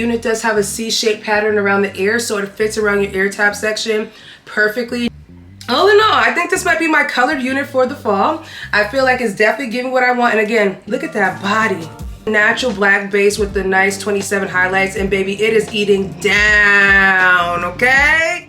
unit does have a C-shaped pattern around the ear, so it fits around your ear tab section perfectly. All in all, I think this might be my colored unit for the fall. I feel like it's definitely giving what I want. And again, look at that body. Natural black base with the nice 27 highlights, and baby, it is eating down, okay?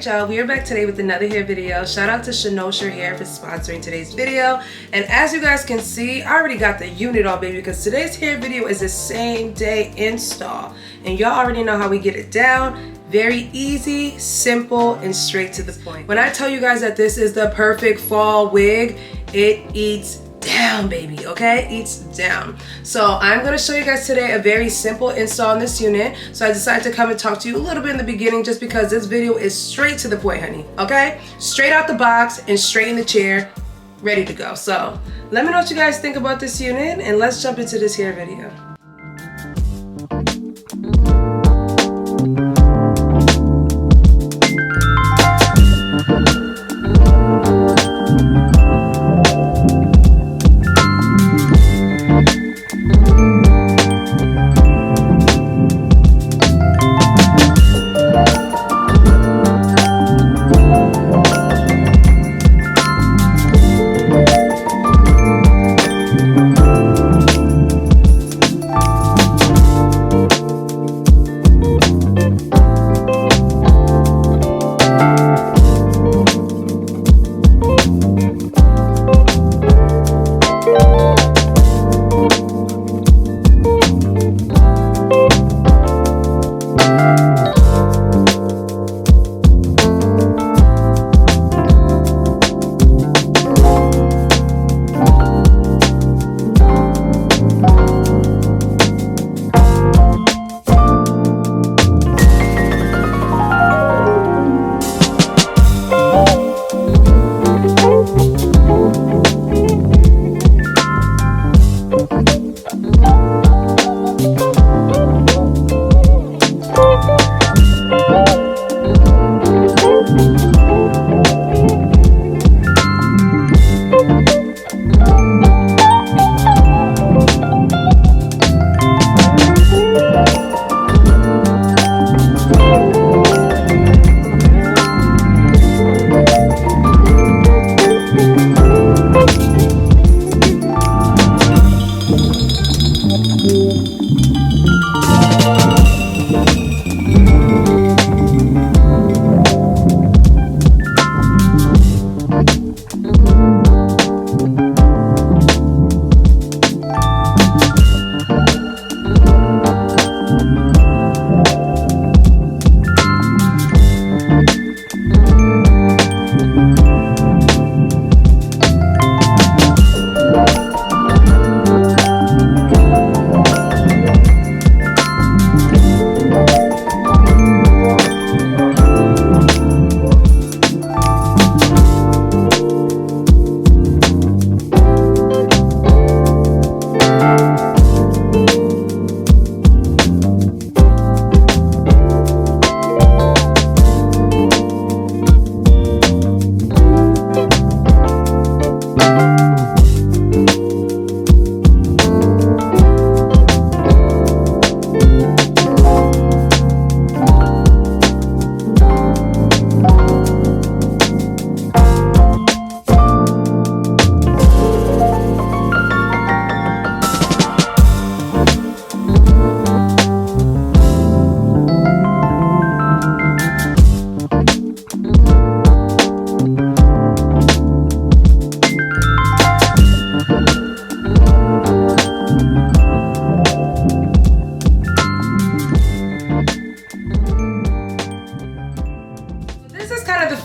Y'all, we are back today with another hair video. Shout out to Cynosure Hair for sponsoring today's video. And as you guys can see, I already got the unit on, baby, because today's hair video is the same day install. And y'all already know how we get it down. Very easy, simple, and straight to the point. When I tell you guys that this is the perfect fall wig, it eats down, baby, okay? Eats down. So I'm going to show you guys today a very simple install on this unit. So I decided to come and talk to you a little bit in the beginning just because this video is straight to the point, honey, okay? Straight out the box and straight in the chair, ready to go. So let me know what you guys think about this unit, and let's jump into this hair video.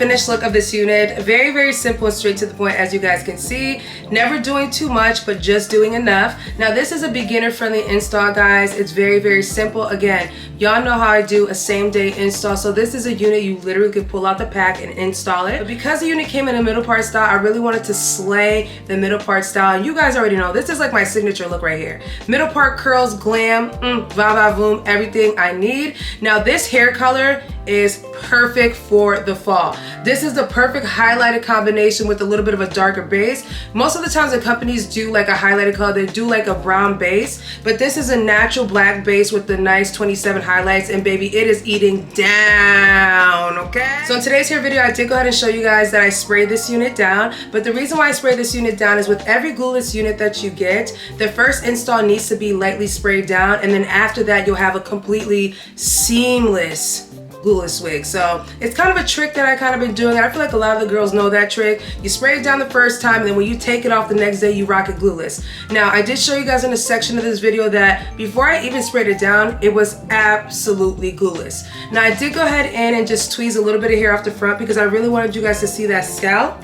finished look of this unit. Very, very simple and straight to the point, as you guys can see. Never doing too much, but just doing enough. Now this is a beginner friendly install, guys. It's very, very simple. Again, y'all know how I do a same day install. So this is a unit you literally could pull out the pack and install it. But because the unit came in a middle part style, I really wanted to slay the middle part style. And you guys already know, this is like my signature look right here. Middle part curls, glam, 𝗀𝗀𝗶𝗹, everything I need. Now this hair color is perfect for the fall. This is the perfect highlighted combination with a little bit of a darker base. Most of the times when companies do like a highlighted color, they do like a brown base, but this is a natural black base with the nice 27 highlights, and baby, it is eating down, okay? So in today's hair video, I did go ahead and show you guys that I sprayed this unit down, but the reason why I spray this unit down is with every glueless unit that you get, the first install needs to be lightly sprayed down, and then after that, you'll have a completely seamless glueless wig. So it's kind of a trick that I kind of been doing. I feel like a lot of the girls know that trick. You spray it down the first time, and then when you take it off the next day, you rock it glueless. Now, I did show you guys in a section of this video that before I even sprayed it down, it was absolutely glueless. Now, I did go ahead in and just tweeze a little bit of hair off the front because I really wanted you guys to see that scalp.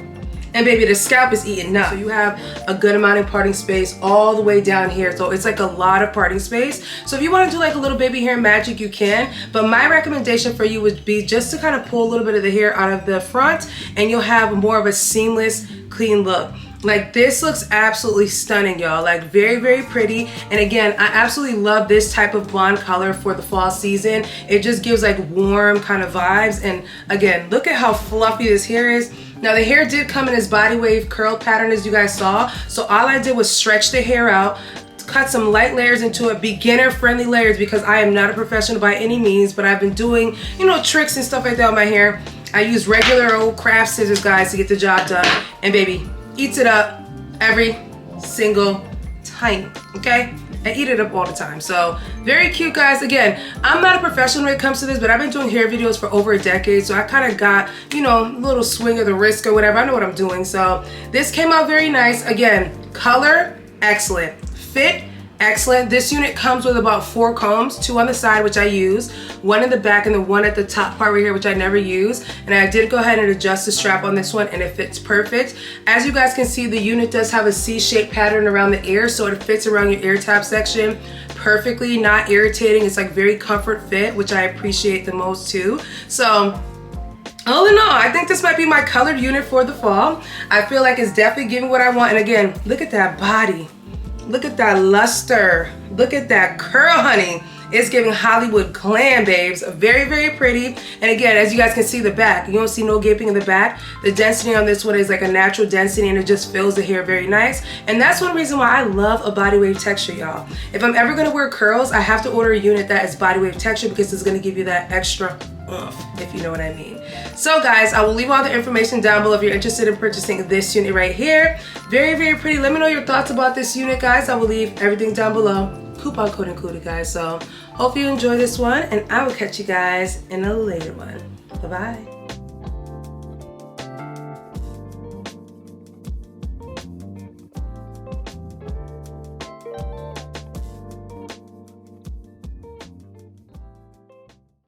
And baby, the scalp is eaten up. So you have a good amount of parting space all the way down here. So it's like a lot of parting space. So if you want to do like a little baby hair magic, you can. But my recommendation for you would be just to kind of pull a little bit of the hair out of the front, and you'll have more of a seamless, clean look. Like, this looks absolutely stunning, y'all. Like, very, very pretty. And again, I absolutely love this type of blonde color for the fall season. It just gives like warm kind of vibes. And again, look at how fluffy this hair is. Now the hair did come in this body wave curl pattern, as you guys saw. So all I did was stretch the hair out, cut some light layers into it, beginner friendly layers, because I am not a professional by any means, but I've been doing, you know, tricks and stuff like that on my hair. I use regular old craft scissors, guys, to get the job done. And baby, eats it up every single time, okay? I eat it up all the time. So very cute, guys. Again, I'm not a professional when it comes to this, but I've been doing hair videos for over a decade, so I kind of got, you know, a little swing of the wrist or whatever. I know what I'm doing. So this came out very nice. Again, color, excellent. Fit, excellent. This unit comes with about 4 combs, 2 on the side, which I use, 1 in the back, and then 1 at the top part right here, which I never use. And I did go ahead and adjust the strap on this one, and it fits perfect. As you guys can see, the unit does have a C-shaped pattern around the ear, so it fits around your ear tab section perfectly, not irritating. It's like very comfort fit, which I appreciate the most too. So all in all, I think this might be my colored unit for the fall. I feel like it's definitely giving what I want. And again, look at that body. Look at that luster. Look at that curl, honey. It's giving Hollywood glam, babes. Very, very pretty. And again, as you guys can see the back, you don't see no gaping in the back. The density on this one is like a natural density, and it just fills the hair very nice. And that's one reason why I love a body wave texture, y'all. If I'm ever gonna wear curls, I have to order a unit that is body wave texture, because it's gonna give you that extra oomph, if you know what I mean. So guys, I will leave all the information down below if you're interested in purchasing this unit right here. Very, very pretty. Let me know your thoughts about this unit, guys. I will leave everything down below. Coupon code included, guys. So hope you enjoy this one, and I will catch you guys in a later one. Bye-bye.